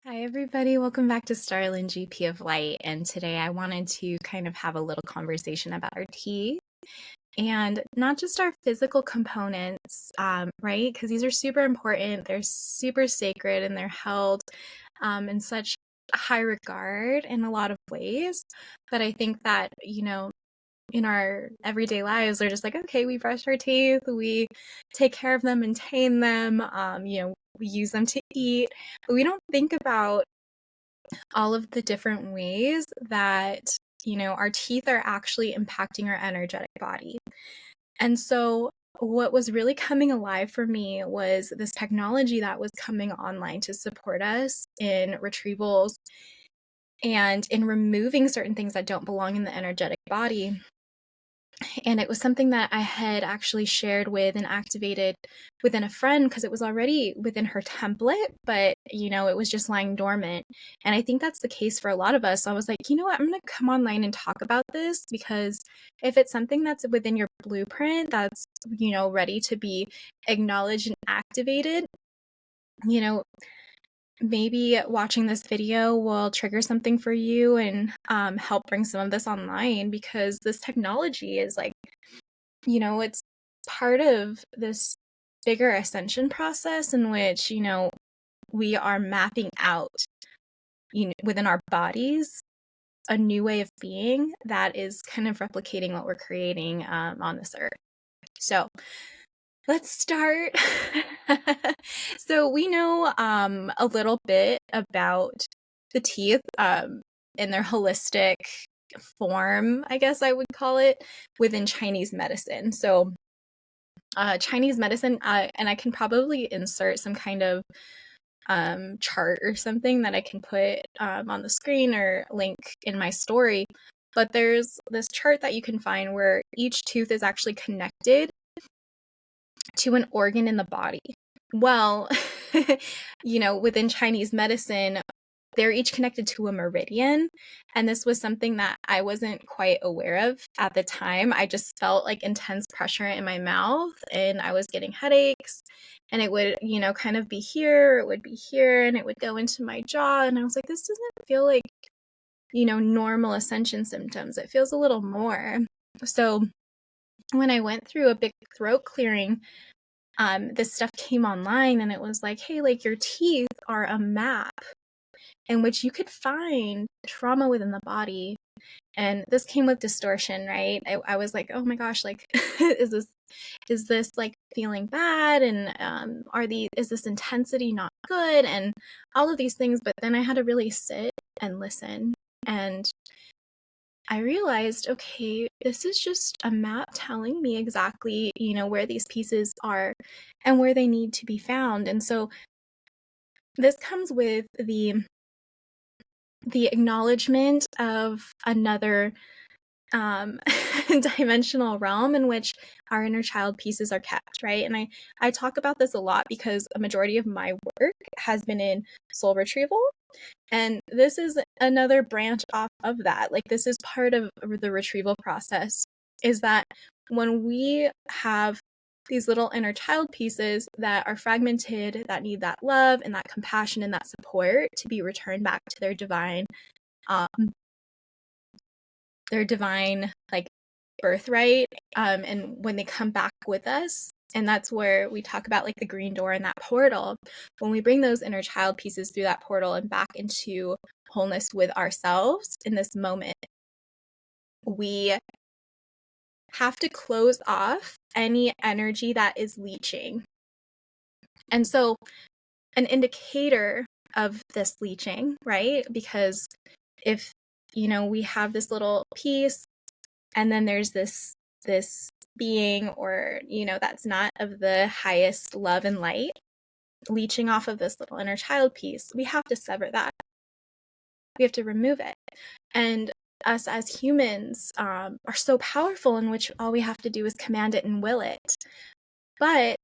Hi, everybody. Welcome back to Starlin GP of Light. And today I wanted to kind of have a little conversation about our teeth and not just our physical components, right? Because these are super important, they're super sacred, and they're held in such high regard in a lot of ways. But I think that, in our everyday lives, they're just like, okay, we brush our teeth, we take care of them, maintain them, we use them to eat, but we don't think about all of the different ways that, our teeth are actually impacting our energetic body. And so, what was really coming alive for me was this technology that was coming online to support us in retrievals and in removing certain things that don't belong in the energetic body. And it was something that I had actually shared with and activated within a friend because it was already within her template, but it was just lying dormant. And I think that's the case for a lot of us. So I was like, you know what, I'm going to come online and talk about this because if it's something that's within your blueprint that's, ready to be acknowledged and activated, you know, maybe watching this video will trigger something for you and help bring some of this online because this technology is like, it's part of this bigger ascension process in which, we are mapping out, within our bodies, a new way of being that is kind of replicating what we're creating on this earth. So let's start. So we know a little bit about the teeth in their holistic form, I guess I would call it, within Chinese medicine. So Chinese medicine, and I can probably insert some kind of chart or something that I can put on the screen or link in my story. But there's this chart that you can find where each tooth is actually connected to an organ in the body. Well, within Chinese medicine, they're each connected to a meridian. And this was something that I wasn't quite aware of at the time. I just felt like intense pressure in my mouth and I was getting headaches. And it would, kind of be here, it would be here, and it would go into my jaw. And I was like, this doesn't feel like, normal ascension symptoms. It feels a little more. So when I went through a big throat clearing, this stuff came online and it was like, hey, like your teeth are a map in which you could find trauma within the body. And this came with distortion, right? I was like, oh my gosh, like, is this like feeling bad? And is this intensity not good? And all of these things. But then I had to really sit and listen. And I realized, okay, this is just a map telling me exactly, where these pieces are and where they need to be found. And so this comes with the acknowledgement of another dimensional realm in which our inner child pieces are kept, right? And I talk about this a lot because a majority of my work has been in soul retrieval. And this is another branch off of that. Like, this is part of the retrieval process, is that when we have these little inner child pieces that are fragmented, that need that love and that compassion and that support to be returned back to um, their divine like birthright, and when they come back with us, and that's where we talk about like the green door and that portal. When we bring those inner child pieces through that portal and back into wholeness with ourselves in this moment, we have to close off any energy that is leaching. And so an indicator of this leaching, right? Because if we have this little piece and then there's this being, or that's not of the highest love and light, leeching off of this little inner child piece, we have to sever that. We have to remove it. And us as humans are so powerful, in which all we have to do is command it and will it. But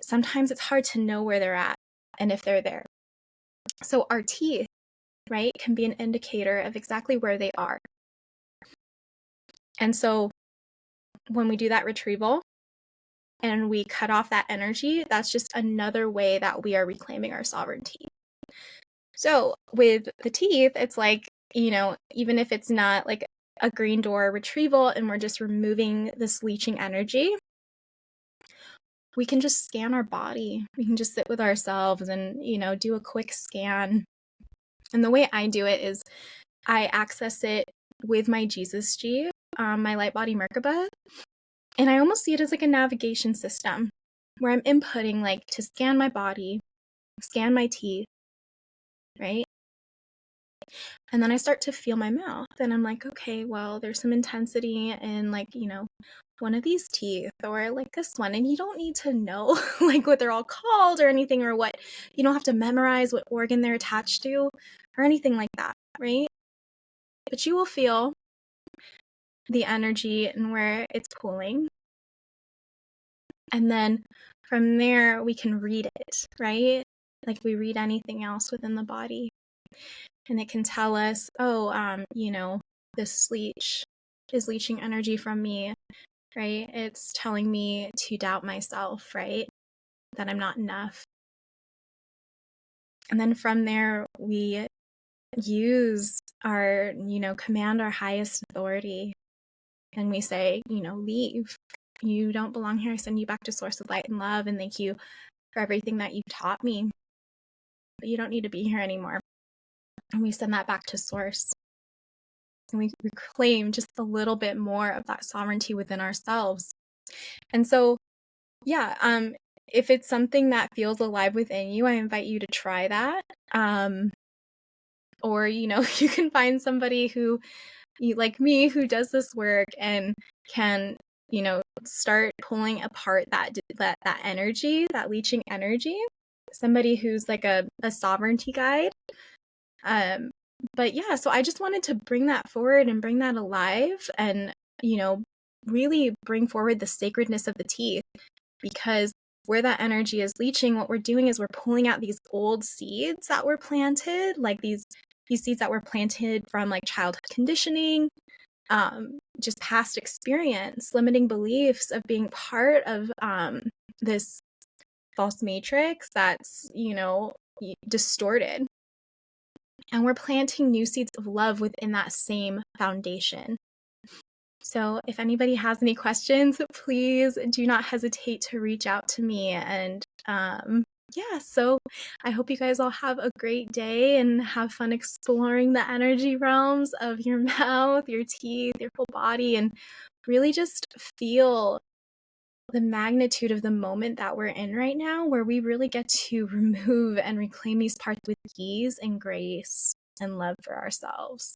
sometimes it's hard to know where they're at and if they're there. So our teeth, right, can be an indicator of exactly where they are. And so when we do that retrieval and we cut off that energy, that's just another way that we are reclaiming our sovereignty. So with the teeth, it's like, even if it's not like a green door retrieval and we're just removing this leaching energy, we can just scan our body. We can just sit with ourselves and, do a quick scan. And the way I do it is I access it with my Jesus G, my light body Merkaba. And I almost see it as like a navigation system where I'm inputting like to scan my body, scan my teeth, right? And then I start to feel my mouth and I'm like, okay, well, there's some intensity in like, one of these teeth or like this one. And you don't need to know like what they're all called or anything or what, you don't have to memorize what organ they're attached to or anything like that, right? But you will feel the energy and where it's pulling. And then from there, we can read it, right? Like we read anything else within the body. And it can tell us, this leech is leaching energy from me, right? It's telling me to doubt myself, right? That I'm not enough. And then from there, we use our, command our highest authority. And we say, leave. You don't belong here. I send you back to source of light and love. And thank you for everything that you taught me. But you don't need to be here anymore. And we send that back to source. And we reclaim just a little bit more of that sovereignty within ourselves. And so, yeah, if it's something that feels alive within you, I invite you to try that. Or, you can find somebody who, like me, who does this work and can, start pulling apart that energy, that leaching energy. Somebody who's like a sovereignty guide. But yeah, so I just wanted to bring that forward and bring that alive and, really bring forward the sacredness of the teeth, because where that energy is leaching, what we're doing is we're pulling out these old seeds that were planted, like these seeds that were planted from like childhood conditioning, just past experience, limiting beliefs of being part of this false matrix that's, distorted. And we're planting new seeds of love within that same foundation. So if anybody has any questions, please do not hesitate to reach out to me. And yeah, so I hope you guys all have a great day and have fun exploring the energy realms of your mouth, your teeth, your whole body, and really just feel the magnitude of the moment that we're in right now, where we really get to remove and reclaim these parts with ease and grace and love for ourselves.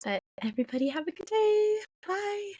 But everybody have a good day. Bye.